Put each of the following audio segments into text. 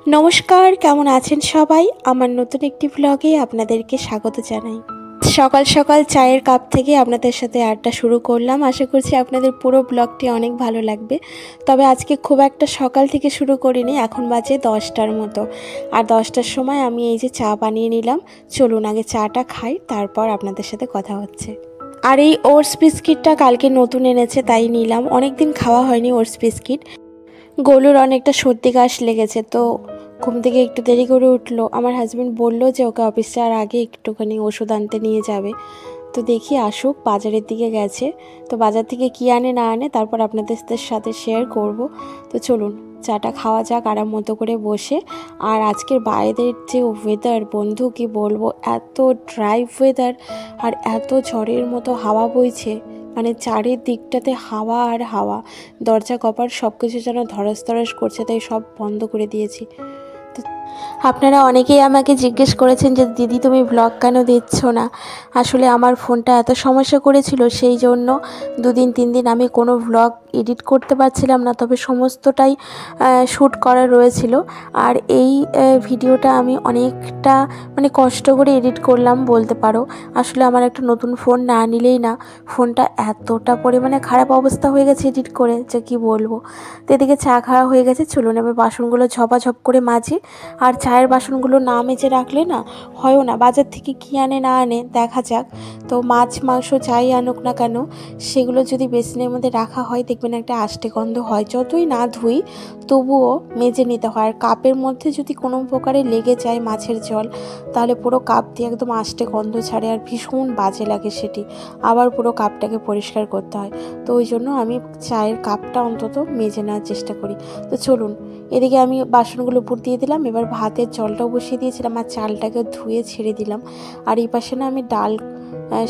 নমস্কার, কেমন আছেন সবাই? আমার নতুন একটি ব্লগে আপনাদেরকে স্বাগত জানাই। সকাল সকাল চায়ের কাপ থেকে আপনাদের সাথে আড্ডা শুরু করলাম। আশা করছি আপনাদের পুরো ব্লগটি অনেক ভালো লাগবে। তবে আজকে খুব একটা সকাল থেকে শুরু করিনি, এখন বাজে 10টার মতো। আর 10টার সময় আমি এই যে চা বানিয়ে নিলাম। চলুন আগে চাটা খাই, তারপর আপনাদের সাথে কথা হচ্ছে। আর এই ওটস বিস্কিটটা কালকে নতুন এনেছে, তাই নিলাম। অনেক দিন খাওয়া হয়নি ওটস বিস্কিট। গোলুর অনেকটা সর্দি কাশ লেগেছে, তো ঘুম থেকে একটু দেরি করে উঠলো। আমার হাজব্যান্ড বললো যে ওকে অফিস যাওয়ার আগে একটুখানি ওষুধ আনতে নিয়ে যাবে। তো দেখি আসুক, বাজারের দিকে গেছে। তো বাজার থেকে কী আনে না আনে তারপর আপনাদের সাথে শেয়ার করব। তো চলুন চাটা খাওয়া যাক আরাম মতো করে বসে। আর আজকের বাইরের যে ওয়েদার বন্ধু, কি বলবো, এত ড্রাই ওয়েদার আর এত ঝড়ের মতো হাওয়া বইছে, মানে চারিদিকটাতে হাওয়া আর হাওয়া। দরজা কপাট সব কিছু যেন ধরাস করছে, তাই সব বন্ধ করে দিয়েছি। তো আপনারা অনেকেই আমাকে জিজ্ঞেস করেছেন যে দিদি তুমি ব্লগ কেন দিচ্ছ না। আসলে আমার ফোনটা এত সমস্যা করেছিল, সেই জন্য 2-3 দিন আমি কোনো ব্লগ এডিট করতে পারছিলাম না। তবে সমস্তটাই শ্যুট করা রয়েছিল। আর এই ভিডিওটা আমি অনেকটা মানে কষ্ট করে এডিট করলাম বলতে পারো। আসলে আমার একটা নতুন ফোন না নিলেই না। ফোনটা এতটা পরিমাণে খারাপ অবস্থা হয়ে গেছে এডিট করে যে কি বলবো। তো এদিকে চা খাওয়া হয়ে গেছে, চলুন এবার বাসনগুলো ঝপাঝপ করে মাজি। আর চায়ের বাসনগুলো না মেজে রাখলে না হয়ও না। বাজার থেকে কী আনে না আনে দেখা যাক। তো মাছ মাংস যাই আনুক না কেন, সেগুলো যদি বেসিনের মধ্যে রাখা হয় দেখবেন একটা আষ্টে গন্ধ হয়। যতই না ধুই তবুও মেজে নিতে হয়। আর কাপের মধ্যে যদি কোনো প্রকারে লেগে যায় মাছের জল, তাহলে পুরো কাপ দিয়ে একদম আষ্টে গন্ধ ছাড়ে আর ভীষণ বাজে লাগে সেটি। আবার পুরো কাপটাকে পরিষ্কার করতে হয়। তো ওই জন্য আমি চায়ের কাপটা অন্তত মেজে নেওয়ার চেষ্টা করি। তো চলুন এদিকে আমি বাসনগুলো উপর দিয়ে দিলাম। এবার ভাতের জলটাও বসিয়ে দিয়েছিলাম আর চালটাকে ধুয়ে ছেড়ে দিলাম। আর এই পাশে না আমি ডাল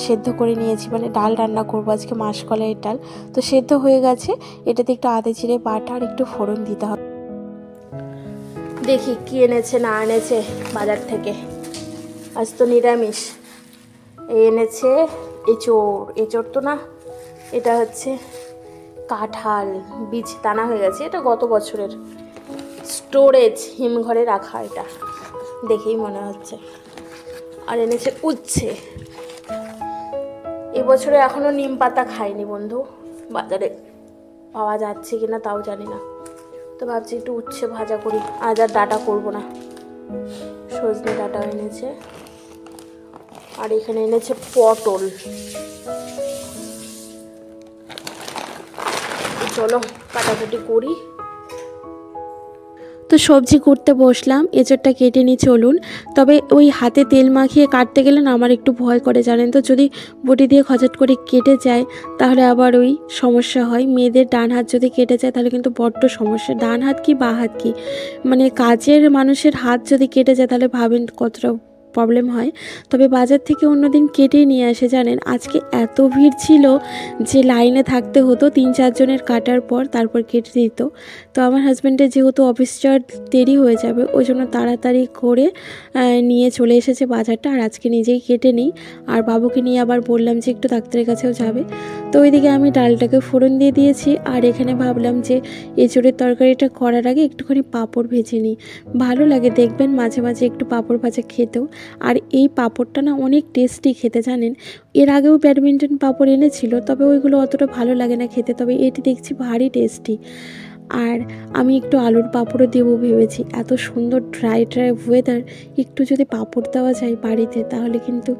সেদ্ধ করে নিয়েছি, মানে ডাল রান্না করবো আজকে, মাসকলাইয়ের ডাল। তো সেদ্ধ হয়ে গেছে, এটাতে একটু আদা জিরে বাটা আর একটু ফোড়ন দিতে হবে। দেখি কি এনেছে না এনেছে বাজার থেকে। আজ তো নিরামিষ। এনেছে এঁচোড় তো না, এটা হচ্ছে কাঁঠাল, বীজ দানা হয়ে গেছে। এটা গত বছরের স্টোরেজ হিমঘরে রাখা, এটা দেখেই মনে হচ্ছে। আর এনেছে উচ্ছে। এবছরে এখনও নিম পাতা খাইনি বন্ধু, বাজারে পাওয়া যাচ্ছে কিনা তাও জানি না। তো ভাবছি একটু উচ্ছে ভাজা করি, আজ আর ডাঁটা করবো না। সজনে ডাঁটা এনেছে। আর এখানে এনেছে পটল। চলো কাটাকুটি করি। তো সবজি করতে বসলাম, এঁচোড়টা কেটে নিই চলুন। তবে ওই হাতে তেল মাখিয়ে কাটতে গেলে না আমার একটু ভয় করে জানেন তো। যদি বটি দিয়ে খচাট করে কেটে যায় তাহলে আবার ওই সমস্যা হয়। মেয়েদের ডান হাত যদি কেটে যায় তাহলে কিন্তু বড্ড সমস্যা। ডান হাত কি বাঁ হাত কি, মানে কাজের মানুষের হাত যদি কেটে যায় তাহলে ভাবেন কতটা প্রবলেম হয়। তবে বাজার থেকে অন্যদিন কেটেই নিয়ে আসে জানেন। আজকে এত ভিড় ছিল যে লাইনে থাকতে হতো, 3-4 জনের কাটার পর তারপর কেটে দিত। তো আমার হাজব্যান্ডের যেহেতু অফিস যাওয়ার দেরি হয়ে যাবে, ওই জন্য তাড়াতাড়ি করে নিয়ে চলে এসেছে বাজারটা। আর আজকে নিজেই কেটে নিই। আর বাবুকে নিয়ে আবার বললাম যে একটু ডাক্তারের কাছেও যাবে। তো ওইদিকে আমি ডালটাকে ফোড়ন দিয়ে দিয়েছি। আর এখানে ভাবলাম যে এঁচোড়ের তরকারিটা করার আগে একটুখানি পাঁপড় ভেজে নিই। ভালো লাগে দেখবেন মাঝে মাঝে একটু পাঁপড় ভাজা খেতেও। আর এই পাঁপড়টা না অনেক টেস্টি খেতে জানেন। এর আগেও ব্যাডমিন্টন পাঁপড় এনেছিল, তবে ওইগুলো অতটা ভালো লাগে না খেতে। তবে এটি দেখছি ভারী টেস্টি। আর আমি একটু আলুর পাঁপড়ও দেবো ভেবেছি। এত সুন্দর ড্রাই ওয়েদার, একটু যদি পাঁপড় দেওয়া যায় বাড়িতে তাহলে কিন্তু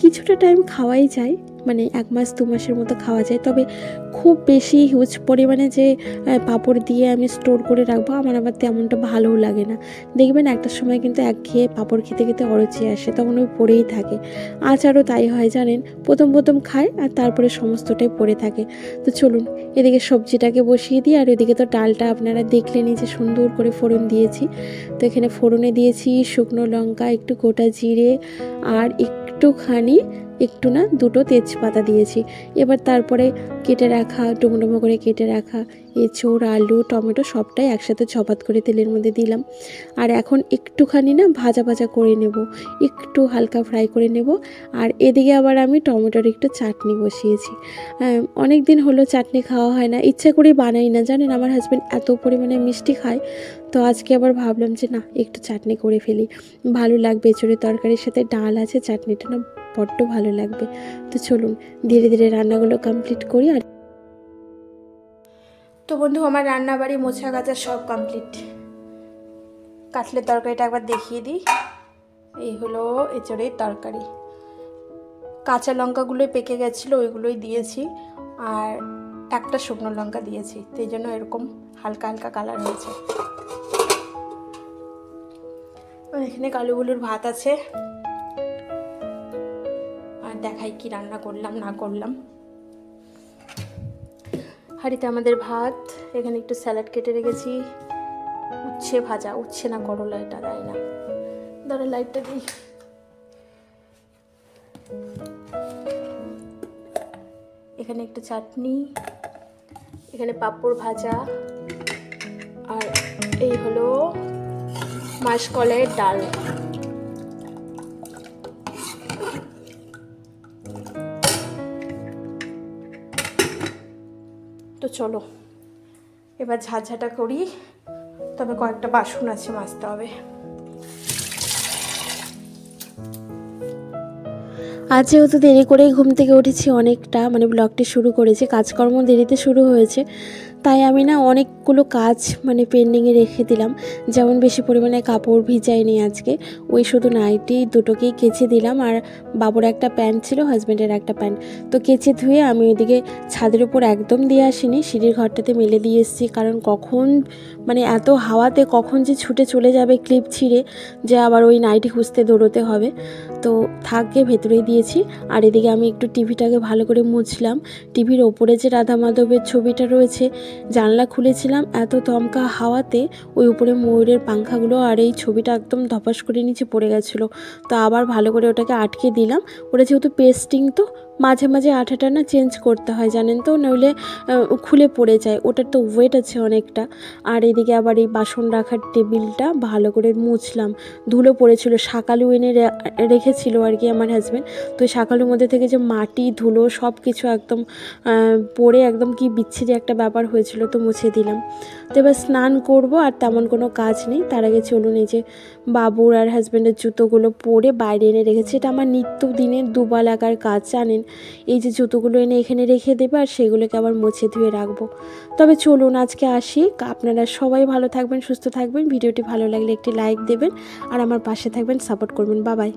কিছুটা টাইম খাওয়াই যায়, মানে 1 মাস 2 মাসের মতো খাওয়া যায়। তবে খুব বেশি হিউজ পরিমাণে যে পাঁপড় দিয়ে আমি স্টোর করে রাখবো আমার আবার তেমনটা ভালোও লাগে না। দেখবেন একটা সময় কিন্তু একঘেয়ে পাঁপড় খেতে খেতে অরুচি আসে, তখন ওই পড়েই থাকে। আচারও তাই হয় জানেন, প্রথম খায় আর তারপরে সমস্তটাই পড়ে থাকে। তো চলুন এদিকে সবজিটাকে বসিয়ে দিই। আর ওইদিকে তো ডালটা আপনারা দেখলেনই যে সুন্দর করে ফোড়ন দিয়েছি। তো এখানে ফোড়নে দিয়েছি শুকনো লঙ্কা, একটু গোটা জিরে আর একটুখানি একটু না দুটো তেজপাতা দিয়েছি। এবার তারপরে কেটে রাখা ডুমো করে কেটে রাখা এঁচোড়, আলু, টমেটো সবটাই একসাথে চপাত করে তেলের মধ্যে দিলাম। আর এখন একটুখানি না ভাজা ভাজা করে নেব, একটু হালকা ফ্রাই করে নেব। আর এদিকে আবার আমি টমেটোর একটু চাটনি বসিয়েছি। অনেক দিন হলো চাটনি খাওয়া হয় না, ইচ্ছা করে বানাই না, জানেন আমার হাজব্যান্ড এত পরিমাণে মিষ্টি খায়। তো আজকে আবার ভাবলাম যে না একটু চাটনি করে ফেলি, ভালো লাগবে। এঁচোড়ের তরকারির সাথে ডাল আছে, চাটনিটা না বড্ড ভালো লাগবে। তো চলুন ধীরে ধীরে রান্নাগুলো কমপ্লিট করি। আর তো বন্ধু, আমার রান্না বাড়ি মোছা গাছা সব কমপ্লিট। কাটলের তরকারিটা একবার দেখিয়ে দিই। এই হলো এঁচোড়ের তরকারি। কাঁচা লঙ্কাগুলোই পেকে গেছিলো, ওইগুলোই দিয়েছি। আর একটা শুকনো লঙ্কা দিয়েছি, তো এই জন্য এরকম হালকা হালকা কালার হয়েছে। আর এখানে কালুগুলোর ভাত আছে। আর দেখাই কি রান্না করলাম না করলাম। হাঁড়িতে আমাদের ভাত, এখানে একটু স্যালাড কেটে রেখেছি, উচ্ছে ভাজা, উচ্ছে না করলা, এটা দেয় না, ধরো লাইটটা দিই। এখানে একটু চাটনি, এখানে পাঁপড় ভাজা, আর এই হলো মাসকলাইয়ের ডাল। তো চলো এবার ঝাঁঝাটা করি, তবে কয়েকটা বাসন আছে মাজতে হবে। আজ যেহেতু দেরি করেই ঘুম থেকে উঠেছি অনেকটা, মানে ব্লগটি শুরু করেছি, কাজকর্ম দেরিতে শুরু হয়েছে, তাই আমি না অনেকগুলো কাজ মানে পেন্ডিংয়ে রেখে দিলাম। যেমন বেশি পরিমাণে কাপড় ভিজাইনি আজকে, ওই শুধু নাইটি দুটোকেই কেচে দিলাম। আর বাবুর একটা প্যান্ট ছিল, হাজব্যান্ডের একটা প্যান্ট, তো কেচে ধুয়ে আমি ওইদিকে ছাদের উপর একদম দিয়ে আসিনি, সিঁড়ির ঘরটাতে মেলে দিয়ে এসেছি। কারণ কখন মানে এত হাওয়াতে কখন যে ছুটে চলে যাবে ক্লিপ ছিঁড়ে, যে আবার ওই নাইটি খুঁজতে দৌড়োতে হবে। তো থাকে ভেতরেই দিয়েছি। আর এদিকে আমি একটু টিভিটাকে ভালো করে মুছলাম। টিভির ওপরে যে রাধা মাধবের ছবিটা রয়েছে, জানলা খুলেছিলাম, এত দমকা হাওয়াতে ওই উপরে ময়ূরের পাংখাগুলো আর এই ছবিটা একদম ধপাস করে নিচে পড়ে গেছিলো। তো আবার ভালো করে ওটাকে আটকে দিলাম। ওটা যেহেতু পেস্টিং, তো মাঝে মাঝে আঠাটা না চেঞ্জ করতে হয় জানেন তো, নইলে খুলে পড়ে যায়, ওটার তো ওয়েট আছে অনেকটা। আর এদিকে আবার এই বাসন রাখার টেবিলটা ভালো করে মুছলাম, ধুলো পড়েছিল, শাকালু এনে রেখেছিল আর কি আমার হাজব্যান্ড। তো শাকালুর মধ্যে থেকে যে মাটি ধুলো সব কিছু একদম পড়ে একদম কি বিচ্ছিরি একটা ব্যাপার হয়েছিল, তো মুছে দিলাম। তো এবার স্নান করব, আর তেমন কোনো কাজ নেই। তার আগে চলুন এই যে বাবুর আর হাজব্যান্ডের জুতোগুলো পরে বাইরে এনে রেখেছি। এটা আমার নিত্যদিনের দুবেলাকার কাজ জানেন, এই যে জুতোগুলো এনে এখানে রেখে দেবে আর সেগুলোকে আবার মুছে ধুয়ে রাখবো। তবে চলুন আজকে আসি। আপনারা সবাই ভালো থাকবেন, সুস্থ থাকবেন। ভিডিওটি ভালো লাগলে একটি লাইক দেবেন আর আমার পাশে থাকবেন, সাপোর্ট করবেন। Bye bye.